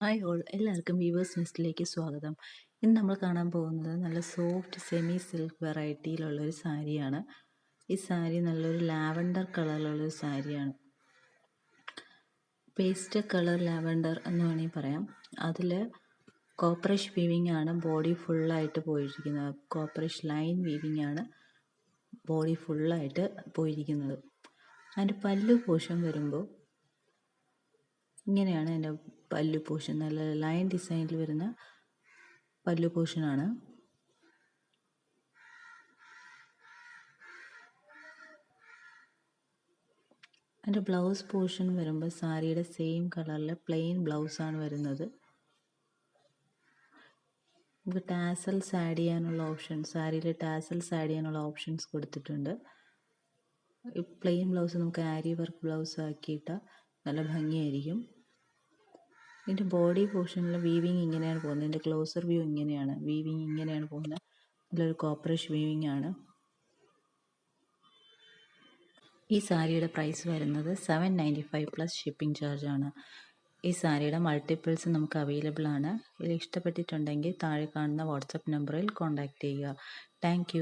Hi all, എല്ലാവർക്കും weavers നെസ്റ്റിലേക്ക് സ്വാഗതം. ഇന്ന് നമ്മൾ കാണാൻ പോകുന്നത് നല്ല സോഫ്റ്റ് സെമി സിൽക്ക് വെറൈറ്റിയിലുള്ളൊരു സാരിയാണ്. ഈ സാരി നല്ലൊരു ലാവൻഡർ കളറിലുള്ളൊരു സാരിയാണ്. പേസ്റ്റ് കളർ ലാവൻഡർ എന്ന് വേണമെങ്കിൽ പറയാം. അതിൽ കോപ്പറിഷ് വീവിംഗ് ആണ് ബോഡി ഫുള്ളായിട്ട് പോയിരിക്കുന്നത്. കോപ്പറിഷ് ലൈൻ വീവിംഗ് ആണ് ബോഡി ഫുള്ളായിട്ട് പോയിരിക്കുന്നത്. അതിൻ്റെ പല്ലു പോർഷൻ വരുമ്പോൾ ഇങ്ങനെയാണ് എൻ്റെ പല്ലു പോർഷൻ. നല്ല ലൈൻ ഡിസൈനിൽ വരുന്ന പല്ലു പോർഷനാണ്. എൻ്റെ ബ്ലൗസ് പോർഷൻ വരുമ്പോൾ സാരിയുടെ സെയിം കളറിൽ പ്ലെയിൻ ബ്ലൗസാണ് വരുന്നത്. നമുക്ക് ടാസൽസ് ആഡ് ചെയ്യാനുള്ള സാരിയിൽ ടാസൽസ് ആഡ് ചെയ്യാനുള്ള ഓപ്ഷൻസ് കൊടുത്തിട്ടുണ്ട്. ഈ പ്ലെയിൻ ബ്ലൗസ് നമുക്ക് ആരി വർക്ക് ബ്ലൗസ് ആക്കിയിട്ട് നല്ല ഭംഗിയായിരിക്കും. ഇതിൻ്റെ ബോഡി പോർഷനിൽ വീവിങ് ഇങ്ങനെയാണ് പോകുന്നത്. ഇതിൻ്റെ ക്ലോസർ വ്യൂ ഇങ്ങനെയാണ്, വീവിങ് ഇങ്ങനെയാണ് പോകുന്നത്. നല്ലൊരു കോപ്പറിഷ് വീവിങ് ആണ്. ഈ സാരിയുടെ പ്രൈസ് വരുന്നത് 795 പ്ലസ് ഷിപ്പിംഗ് ചാർജ് ആണ്. ഈ സാരിയുടെ മൾട്ടിപ്പിൾസ് നമുക്ക് അവൈലബിൾ ആണ്. ഇതിൽ ഇഷ്ടപ്പെട്ടിട്ടുണ്ടെങ്കിൽ താഴെ കാണുന്ന വാട്സപ്പ് നമ്പറിൽ കോൺടാക്റ്റ് ചെയ്യുക. താങ്ക്